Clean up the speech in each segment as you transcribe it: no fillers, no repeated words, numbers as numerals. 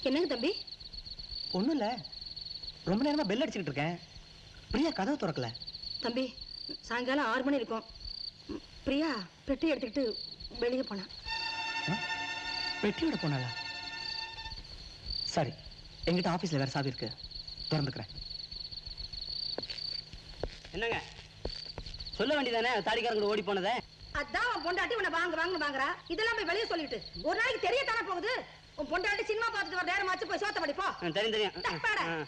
என்னங்க தம்பி? ஒண்ணும் இல்ல, ரொம்ப நேரமா பெல் அடிச்சுக்கிட்டு இருக்கேன். பிரியா கதவு திறக்கல. தம்பி, சாயங்காலம் 6 மணி இருக்கும். பிரியா பெட்டி எடுத்துக்கிட்டு வெளியே போனா. பெட்டியோட போனாளா? சரி, எங்கிட்ட ஆபீஸ்ல வேற சாவி இருக்கு, திறந்துக்கிறேன். என்னங்க சொல்ல வேண்டியதானே தாடிக்காரங்க ஓடி போனதே? அதான் உன் பொண்டாட்டி உன்னை வாங்குறா. இதெல்லாம் போய் வெளியே சொல்லிட்டு ஒரு நாளைக்கு தெரியத்தானே போகுது. உன் பொண்டாட்டி சினிமா பார்த்துட்டு வர நேரம் ஆச்சு, போய் சோத்த படிப்போ. தெரியும்.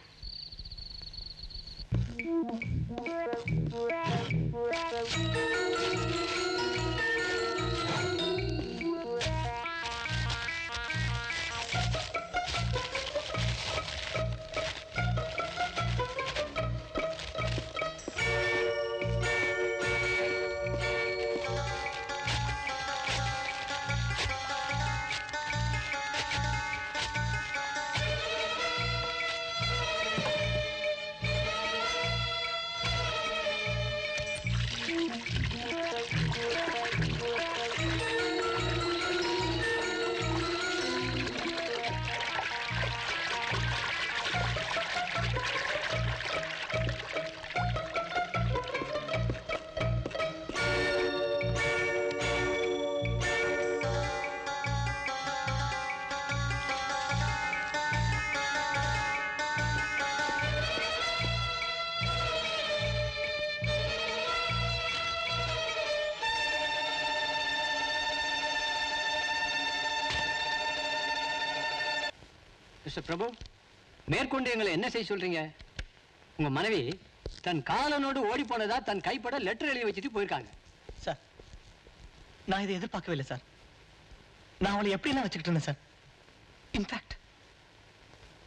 மிஸ்டர் பிரபு, மேற்கொண்டு எங்களை என்ன செய்ய சொல்றீங்க? உங்க மனைவி தன் காலனோடு ஓடி போனதா தன் கைப்பட லெட்டர் எழுதி வச்சுட்டு போயிருக்காங்க. சார், நான் இதை எதிர்பார்க்கவே இல்லை சார். நான் அவளை எப்படிலாம் வச்சுக்கிட்டு இருந்தேன் சார். இன்ஃபேக்ட்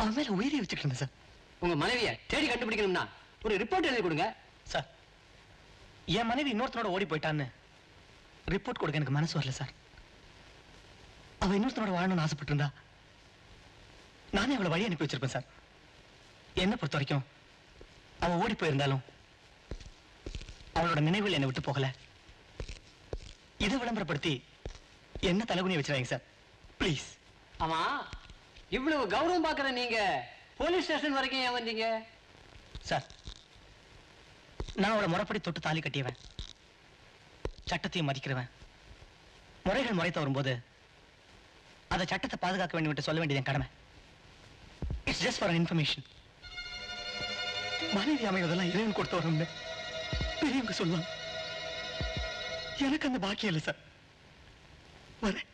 அவன் மேல உயிரை வச்சுக்கிட்டு இருந்தேன் சார். உங்க மனைவியை தேடி கண்டுபிடிக்கணும்னா ஒரு ரிப்போர்ட் எழுதி கொடுங்க. சார், என் மனைவி இன்னொருத்தனோட ஓடி போயிட்டான்னு ரிப்போர்ட் கொடுக்க எனக்கு மனசு வரல சார். அவ இன்னொருத்தனோட வாழணும்னு ஆசைப்பட்டு இருந்தா நானே அவளை வழி அனுப்பி வச்சிருப்பேன் சார். என்னை பொறுத்த வரைக்கும் அவ ஓடி போயிருந்தாலும் அவளோட நினைவுகள் என்னை விட்டு போகல. இதை விளம்பரப்படுத்தி என்ன தலைகுனி வச்சிருக்காங்க சார், ப்ளீஸ். ஆமா, இவ்வளவு கௌரவம் பார்க்கற நீங்க போலீஸ் ஸ்டேஷன் வரைக்கும் ஏன் வந்தீங்க? சார், நான் அவளை முறைப்படி தொட்டு தாலி கட்டியவன், சட்டத்தையும் மதிக்கிறவன். முறைகள் முறை தவறும்போது அதை சட்டத்தை பாதுகாக்க வேண்டும் சொல்ல வேண்டியது என் கடமை. It's just for an information. மனைவி அமைவதெல்லாம் இறைவன் கொடுத்து வரணும்னு பெரியவங்க சொல்லுவாங்க. எனக்கு அந்த பாக்கியம் இல்லை சார். வரேன்.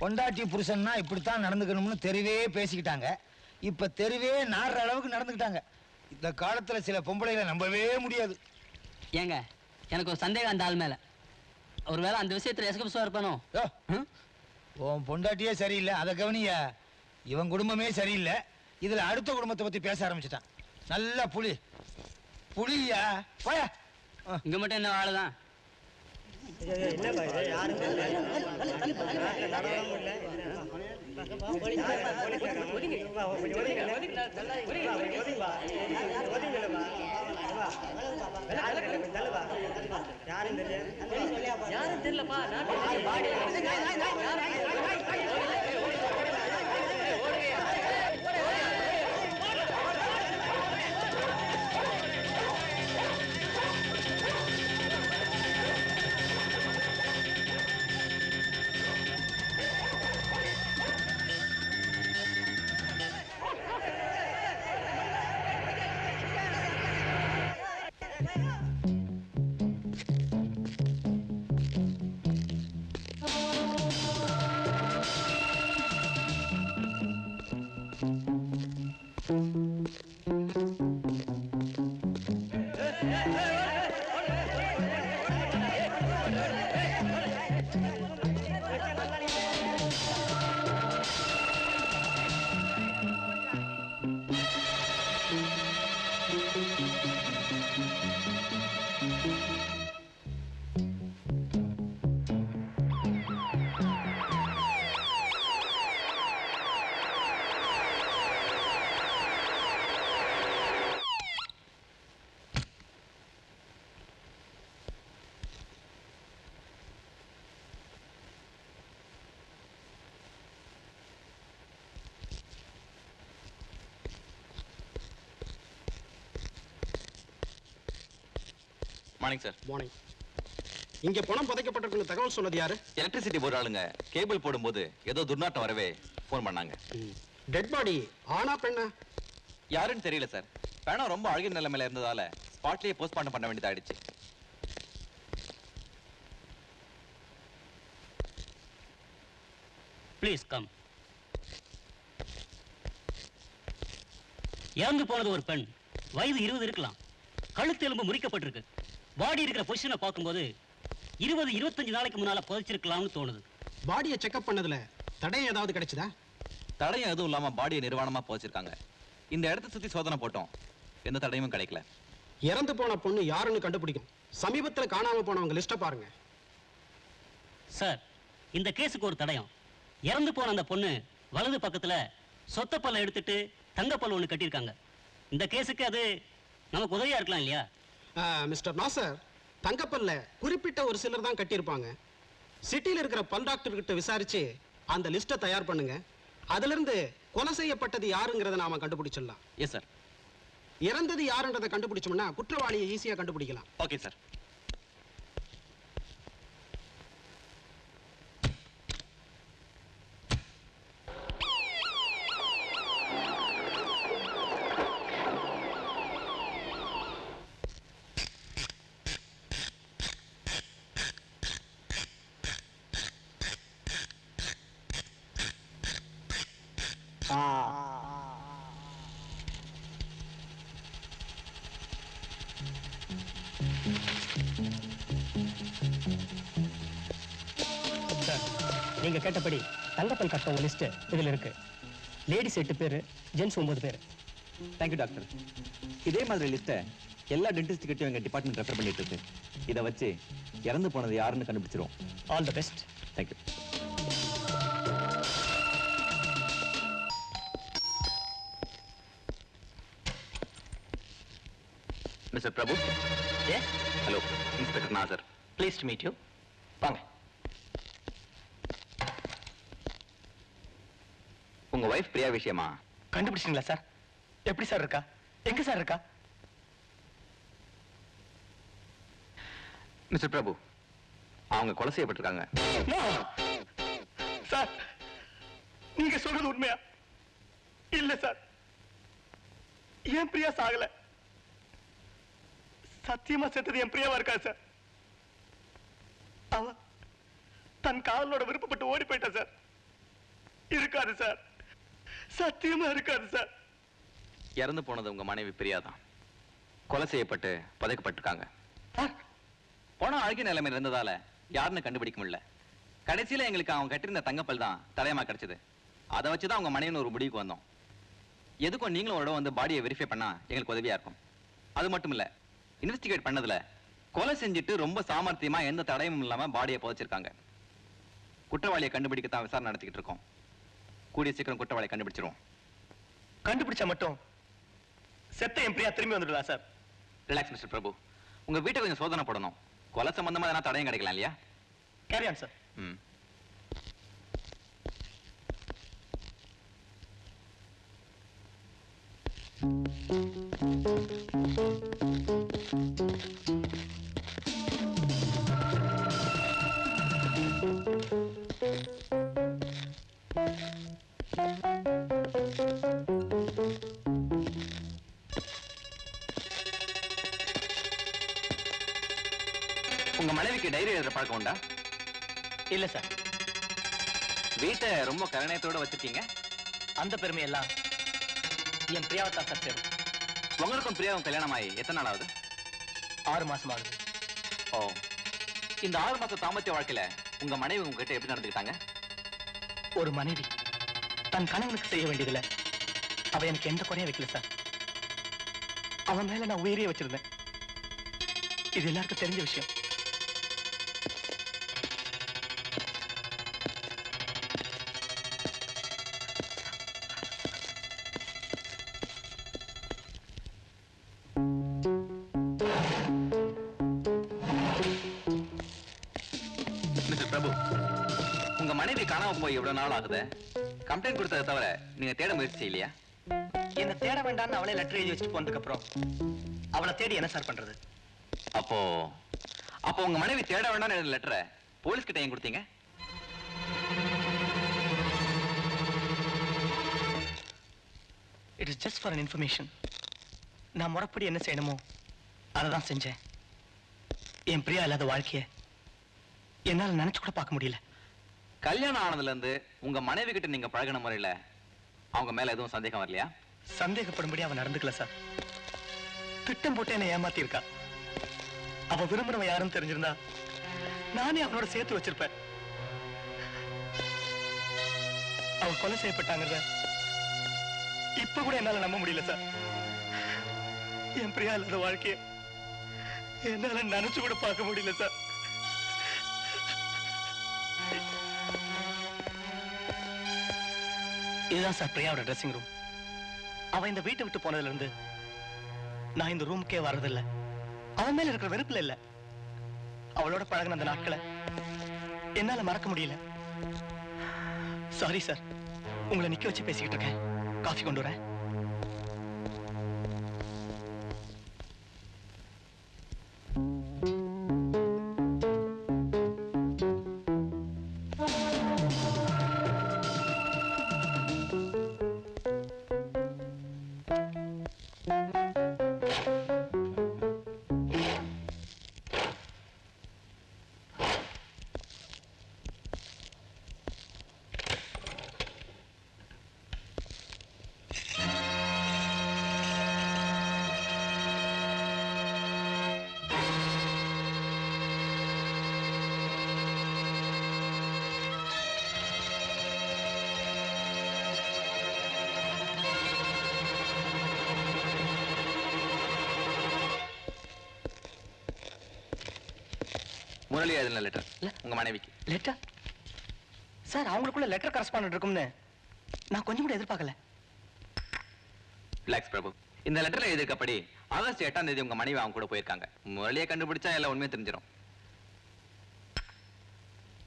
பொண்டாட்டி புருஷன்னா இப்படித்தான் நடந்துக்கணும்னு தெருவே பேசிக்கிட்டாங்க. இப்ப தெருவே நாடுற அளவுக்கு நடந்துக்கிட்டாங்க. இந்த காலத்துல சில பொம்பளைகளை நம்பவே முடியாது. ஏங்க எனக்கு ஒரு சந்தேகம் அந்த ஆள் மேல. ஒருவேளை அந்த விஷயத்துல எஸ்கப்ஸா இருப்பானோ? உன் பொண்டாட்டியே சரியில்லை, அதை கவனியா. இவன் குடும்பமே சரியில்லை, இதுல அடுத்த குடும்பத்தை பத்தி பேச ஆரம்பிச்சுட்டான். நல்ல புலி புலியா போயா. இங்க மட்டும் என்ன ஆளுதான்? யாரும் தெரியலப்பா. Morning sir. மார்னிங். இங்க பணம் புதைக்கப்பட்டிருக்குன்னு தகவல் சொன்னது யாரு? எலக்ட்ரிசிட்டி போர்டு ஆளுங்க கேபிள் போடும்போது ஏதோ துர்நாற்றம் வரவே ஃபோன் பண்ணாங்க. டெட் பாடி ஆனா பெண்ணா? யாருன்னு தெரியல சார். பணம் ரொம்ப அழகிய நிலைமையில இருந்ததால ஸ்பாட்லயே போஸ்ட்மார்ட்டம் பண்ண வேண்டியதாயிடுச்சு. Please come. இறந்து போனது ஒரு பெண், வயது 20 இருக்கலாம். கழுத்து எலும்பு முறிக்கப்பட்டிருக்கு. பாடி இருக்கிற பொசிஷனை பார்க்கும்போது 20-25 நாளைக்கு முன்னால புதைச்சிருக்கலாம்னு தோணுது. பாடியை செக்அப் பண்ணதுல தடயம் ஏதாவது கிடைச்சதா? தடயம் எதுவும் இல்லாம பாடியை நிர்வாணமா போச்சிருக்காங்க. இந்த இடத்தை சுத்தி சோதனை போட்டோம், எந்த தடயமும் கிடைக்கல. இறந்து போன பொண்ணு யாருன்னு கண்டுபிடிக்கும். சமீபத்துல காணாம போனவங்க லிஸ்ட பாருங்க. சார், இந்த கேஸுக்கு ஒரு தடயம். இறந்து போன அந்த பொண்ணு வலது பக்கத்துல சொத்தப்பல்ல எடுத்துட்டு தங்கப்பல் ஒண்ணு கட்டியிருக்காங்க. இந்த கேஸுக்கு அது நமக்கு உதவியா இருக்கலாம் இல்லையா? மிஸ்டர் நாசர், தங்கப்பல்ல குறிப்பிட்ட ஒரு சிலர் தான் கட்டியிருப்பாங்க. சிட்டியில் இருக்கிற பல் டாக்டர் கிட்ட விசாரிச்சு அந்த லிஸ்ட்டை தயார் பண்ணுங்க. அதுல இருந்து கொலை செய்யப்பட்டது யாருங்கிறத நாம கண்டுபிடிச்சிடலாம். Yes sir. இறந்தது யாருன்றதை கண்டுபிடிச்சோம்னா குற்றவாளியை ஈஸியா கண்டுபிடிக்கலாம். Okay sir. நீங்க கேட்டபடி தங்கப்பல் கட்டவங்க லிஸ்ட் இதுல இருக்கு. லேடிஸ் 8 பேர், ஜென்ஸ் 9 பேர். Thank you doctor. இதே மாதிரி லிஸ்ட்டை எல்லா டென்டிஸ்ட் கிட்டையும் எங்க டிபார்ட்மெண்ட் ரெஃபர் பண்ணிட்டு இருக்கு. இதை வச்சு இறந்து போனது யாருன்னு கண்டுபிடிச்சிருவோம். All the best. Thank you. Mister Prabhu. Yes. Hello, inspector Nasser. Please to meet you. வாங்க. உங்க வைஃப் பிரியா விஷயமா கண்டுபிடிச்சிங்களா சார்? எப்படி சார் இருக்கா? எங்க சார் இருக்கா? மிஸ்டர் பிரபு, அவங்க கொலை செய்யப்பட்டிருக்காங்க. சார், நீங்க சொல்றது உண்மையா? இல்ல சார், என் பிரியா சாகல. சத்தியமா செத்தது என் பிரியாவா இருக்கா சார்? அவ தன் காதலோட விருப்பப்பட்டு ஓடி போயிட்டா சார். இருக்காது சார், சத்தியமா இருக்காது சார். இறந்து போனது உங்க மனைவி பிரியாதான். கொலை செய்யப்பட்டு புதைக்கப்பட்டிருக்காங்க. பணம் அழுகிய நிலைமையில் இருந்ததால யாருன்னு கண்டுபிடிக்க முடியல. கடைசியில எங்களுக்கு அவங்க கட்டிருந்த தங்கப்பல் தான் தடயமா கிடைச்சது. அதை வச்சுதான் உங்க மனைவின்னு ஒரு முடிவுக்கு வந்தோம். எதுக்கும் நீங்களும் ஒரு இடம் வந்து பாடியை வெரிஃபை பண்ணா எங்களுக்கு உதவியா இருக்கும். அது மட்டும் இல்ல, இன்வெஸ்டிகேட் பண்ணதுல கொலை செஞ்சுட்டு ரொம்ப சாமர்த்தியமா எந்த தடயமும் இல்லாம பாடியை புதைச்சிருக்காங்க. குற்றவாளியை கண்டுபிடிக்கத்தான் விசாரணை நடத்திக்கிட்டு இருக்கோம். கூடிய சீக்கிரம் குற்றவாளியை கண்டுபிடிச்சிருவோம். கண்டுபிடிச்சா மட்டும் செத்த என் பிரியா திரும்பி வந்துடலாம் சார். ரிலாக்ஸ் மிஸ்டர் பிரபு, உங்க வீட்டை கொஞ்சம் சோதனை போடணும். கொலை சம்பந்தமா எதனா தடயம் கிடைக்கலாம் இல்லையா? Carry on sir. உங்க மனைவிக்கு டைரி எழுதுற பழக்கம் உண்டா? இல்ல சார். வீட்டை ரொம்ப கருணையத்தோட வச்சிருக்கீங்க. அந்த பெருமையெல்லாம் என் பிரியாவை தான் சார் சேரும். உங்களுக்கும் பிரியாவும் கல்யாணம் ஆகி எத்தனை நாள் ஆகுது? 6 மாசம் ஆகுது. ஓ, இந்த 6 மாச தாம்பத்திய வாழ்க்கையில உங்க மனைவி உங்ககிட்ட எப்படி நடந்துக்கிட்டாங்க? ஒரு மனைவி தன் கணவனுக்கு செய்ய வேண்டியதுல அவ எனக்கு எந்த குறையும் வைக்கல சார். அவன் மேல நான் உயிரியே வச்சிருந்தேன். இது எல்லாருக்கும் தெரிஞ்ச விஷயம். மிஸ்டர் பிரபு, உங்க மனைவி காணாம போய் எவ்வளவு நாள் ஆகுது? கம்ப்ளைண்ட் கொடுத்ததை தவிர நீங்க தேட முயற்சி இல்லையா? என்ன தேட வேண்டாம்னு அவளே லெட்டர் எழுதி வச்சுட்டு போனதுக்கு அப்புறம் அவளை தேடி என்ன சார் பண்றது? அப்போ உங்க மனைவி தேட வேண்டாம்னு எழுதின லெட்டரை போலீஸ் கிட்ட ஏன் கொடுத்தீங்க? It is just for an information. நான் முறைப்படி என்ன செய்யணுமோ அதை தான் செஞ்சேன். என் பிரியா இல்லாத வாழ்க்கைய என்னால நினைச்சு கூட பார்க்க முடியல. கல்யாணம் ஆனதுல இருந்து உங்க மனைவி கிட்ட நீங்க பழகின முறையில அவங்க மேல எதுவும் சந்தேகம் வரலையா? சந்தேகப்படும்படி அவன் நடந்துக்கல சார். திட்டம் போட்டு என்னை ஏமாத்தி இருக்கா. அவ விரும்புறவ யாருன்னு தெரிஞ்சிருந்தா நானே அவனோட சேர்த்து வச்சிருப்பேன். அவ கொலை செய்யப்பட்டாங்கிறத இப்ப கூட என்னால நம்ப முடியல சார். என் பிரியா இல்லாத வாழ்க்கைய என்னால நினைச்சு கூட பார்க்க முடியல சார். இதுதான் சார் பிரியாவோட ட்ரெஸ்ஸிங் ரூம். அவ இந்த வீட்டை விட்டு போனதுல இருந்து நான் இந்த ரூமுக்கே வர்றதில்லை. அவன் மேல இருக்கிற வெறுப்புல இல்ல, அவளோட பழகின அந்த நாட்களை என்னால மறக்க முடியல. சாரி சார், உங்களை நிக்க வச்சு பேசிக்கிட்டு இருக்கேன். காஃபி கொண்டு வரேன். முரளி எழுதின லெட்டர் உங்க மனைவிக்கு. Letter sir? அவங்களுக்குள்ள லெட்டர் கரஸ்பாண்டன்ட் இருக்கும்னு நான் கொஞ்சம் கூட எதிர்பார்க்கல. ரிலாக்ஸ் பிரபு, இந்த லெட்டர்ல எழுதிருக்கப்படி ஆகஸ்ட் 8ஆம் தேதி உங்க மனைவி அவங்க கூட போயிருக்காங்க. முரளியை கண்டுபிடிச்சா எல்லாம் உண்மையை தெரிஞ்சிடும்.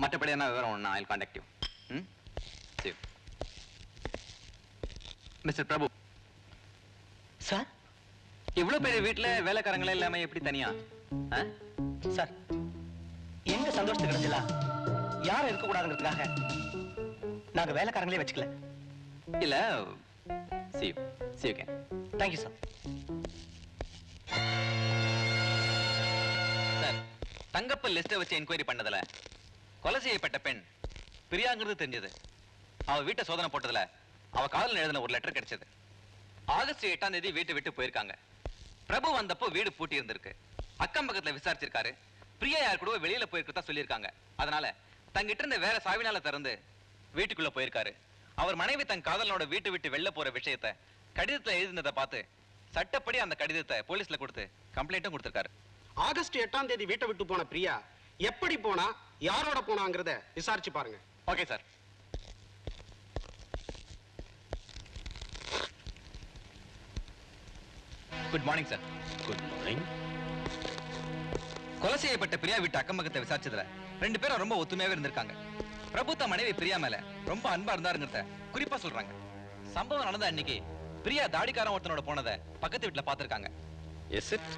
மற்றபடி என்ன விவரம் ஒண்ணா eye contact you. Mister Prabhu sir, இவ்வளவு பெரிய வீட்டுல வேலைக்காரங்களே இல்லாம எப்படி தனியா? சார், எங்க சந்தோஷத்துக்கு கிடைச்சல யாரும் இருக்க கூடாதுங்கிறதுக்காக நாங்க வேலைக்காரங்களே வச்சுக்கல. இல்ல, see you again. Thank you sir. Sir, தங்கப்பல் லிஸ்ட்டை வச்சு என்கொயரி பண்ணதுல கொலை செய்யப்பட்ட பெண் பிரியாங்கிறது தெரிஞ்சது. அவ வீட்டை சோதனை போட்டதுல அவ காதல் எழுதின ஒரு லெட்டர் கிடைச்சது. ஆகஸ்ட் 8ஆம் தேதி வீட்டை விட்டு போயிருக்காங்க. பிரபு வந்தப்போ வீடு பூட்டி இருந்திருக்கு. அக்கம் பக்கத்துல விசாரிச்சிருக்காரு. பிரியா யார் கூட வெளியில போயிருக்கதா சொல்லியிருக்காங்க. அதனால தங்கிட்ட இருந்த வேற சாவினால திறந்து வீட்டுக்குள்ள போயிருக்காரு. அவர் மனைவி தன் காதலனோட வீட்டை விட்டு வெளில போற விஷயத்தை கடிதத்துல எழுதினதை பார்த்து சட்டப்படி அந்த கடிதத்தை போலீஸ்ல கொடுத்து கம்ப்ளைண்ட்டும் கொடுத்திருக்காரு. ஆகஸ்ட் 8ஆம் தேதி வீட்டை விட்டு போன பிரியா எப்படி போனா, யாரோட போனாங்கிறத விசாரிச்சு பாருங்க. Okay sir. Good morning sir. Good morning. கொலை செய்யப்பட்ட பிரியா வீட்டு அக்கம்பக்கத்தை விசாரிச்சதுல 2 பேரும் ரொம்ப ஒத்துமையாவே இருந்திருக்காங்க. பிரபு தன் மனைவி பிரியா மேல ரொம்ப அன்பா இருந்தாருங்கிறத குறிப்பா சொல்றாங்க. சம்பவம் நடந்த அன்னைக்கு பிரியா தாடிக்காரன் ஒருத்தனோட போனதை பக்கத்து வீட்டுல பாத்திருக்காங்க. S it.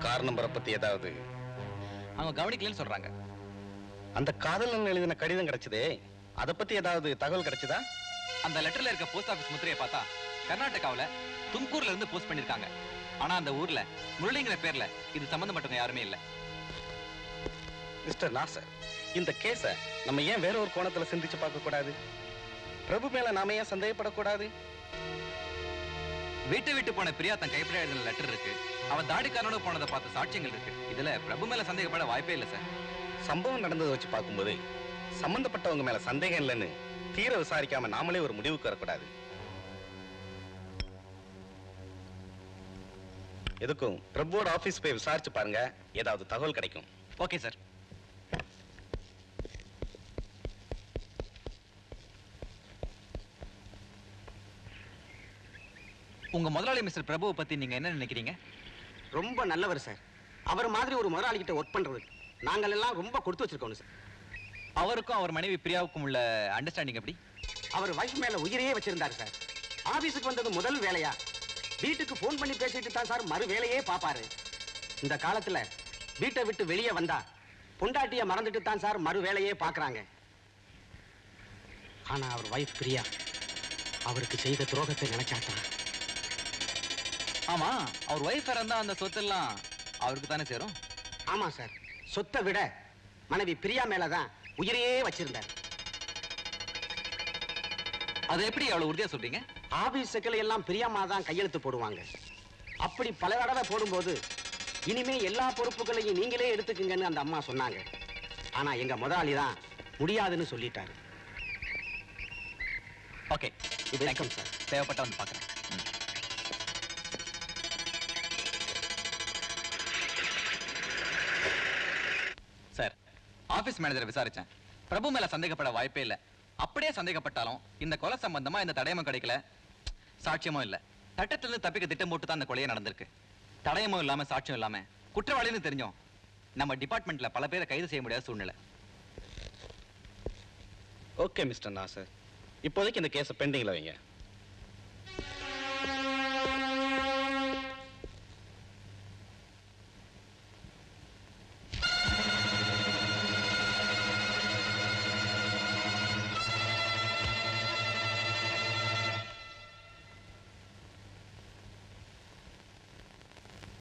கார் நம்பரை பத்தி ஏதாவது அவங்க கவனிக்கலன்னு சொல்றாங்க. அந்த காதலன் எழுதின கடிதம் கிடைச்சதே, அதை பத்தி ஏதாவது தகவல் கிடைச்சதா? அந்த லெட்டர்ல இருக்க போஸ்ட் ஆபீஸ் முத்திரையை பார்த்தா கர்நாடகாவுல தும்கூர்ல இருந்து போஸ்ட் பண்ணிருக்காங்க. ஆனா அந்த ஊர்ல முரளிங்கிற பேர்ல இது சம்பந்தப்பட்டவங்க யாருமே இல்ல. மிஸ்டர் நாசர், இந்த கேஸ நம்ம ஏன் வேற ஒரு கோணத்துல சிந்திச்சு பார்க்க கூடாது? பிரபு மேல நாம ஏன் சந்தேகப்படக்கூடாது? வீட்டை விட்டு போன பிரியா தன் கைப்பட எழுதின லெட்டர் இருக்கு. அவன் தாடிக்காரனோட போனதை பார்த்த சாட்சியங்கள் இருக்கு. இதுல பிரபு மேல சந்தேகப்பட வாய்ப்பே இல்ல சார். சம்பவம் நடந்ததை வச்சு பார்க்கும்போது சம்பந்தப்பட்டவங்க மேல சந்தேகம் இல்லைன்னு தீர விசாரிக்காம நாமளே ஒரு முடிவுக்கு வரக்கூடாது. எதுக்கும் பிரபுவோட ஆபீஸ் போய் விசாரிச்சு பாருங்க, ஏதாவது தகவல் கிடைக்கும். Okay sir. உங்க முதலாளி மிஸ்டர் பிரபுவை பத்தி நீங்க என்ன நினைக்கிறீங்க? ரொம்ப நல்லவர் சார். அவர் மாதிரி ஒரு முதலாளி கிட்ட ஒர்க் பண்றது நாங்கள் எல்லாம் ரொம்ப கொடுத்து வச்சிருக்கோம் சார். அவருக்கும் அவர் மனைவி பிரியாவுக்கும் உள்ள அண்டர்ஸ்டாண்டிங் எப்படி? அவர் வைஃப் மேல உயிரையே வச்சிருந்தாரு சார். ஆபீஸுக்கு வந்தது முதல் வேலையா வீட்டுக்கு போன் பண்ணி பேசிட்டு தான் சார் மறு வேலையே பாப்பாரு. இந்த காலத்துல வீட்டை விட்டு வெளியே வந்தா பொண்டாட்டிய மறந்துட்டு தான் சார் மறு வேலையே பாக்குறாங்க. ஆனா அவர் வைஃப் பிரியா அவருக்கு செய்த துரோகத்தை நினைச்சாதான். ஆமா, அவர் ஒய்ஃப் இருந்தா அந்த சொத்தெல்லாம் அவருக்கு தானே சேரும். ஆமா சார், சொத்தை விட மனைவி பிரியா மேலதான் உயிரையே வச்சிருந்தார். அதை எப்படி அவ்வளவு உறுதியா சொல்றீங்க? ஆபீஸ் செக்கில எல்லாம் பிரியாமா தான் கையெழுத்து போடுவாங்க. அப்படி பல தடவை போடும்போது இனிமே எல்லா பொறுப்புகளையும் நீங்களே எடுத்துக்குங்கன்னு அந்த அம்மா சொன்னாங்க. ஆனா எங்க முதலாளி தான் முடியாதுன்னு சொல்லிட்டாரு. Okay, welcome sir. தேவைப்பட்ட வந்து பாக்குறேன். சார், ஆபீஸ் மேனேஜரை விசாரிச்சேன். பிரபு மேல சந்தேகப்பட வாய்ப்பே இல்ல. அப்படியே சந்தேகப்பட்டாலும் இந்த கொலை சம்பந்தமா இந்த தடயமும் கிடைக்கல, சாட்சியமும் இல்ல. சட்டத்திலிருந்து தப்பிக்க திட்டம் போட்டு தான் அந்த கொலையே நடந்திருக்கு. தடயமும் இல்லாம சாட்சியம் இல்லாம குற்றவாளின்னு தெரிஞ்சோம் நம்ம டிபார்ட்மெண்ட்ல பல பேரை கைது செய்ய முடியாத சூழ்நிலை. ஓகே மிஸ்டர் நாசர், இப்போதைக்கு இந்த கேஸை பெண்டிங்ல வைங்க.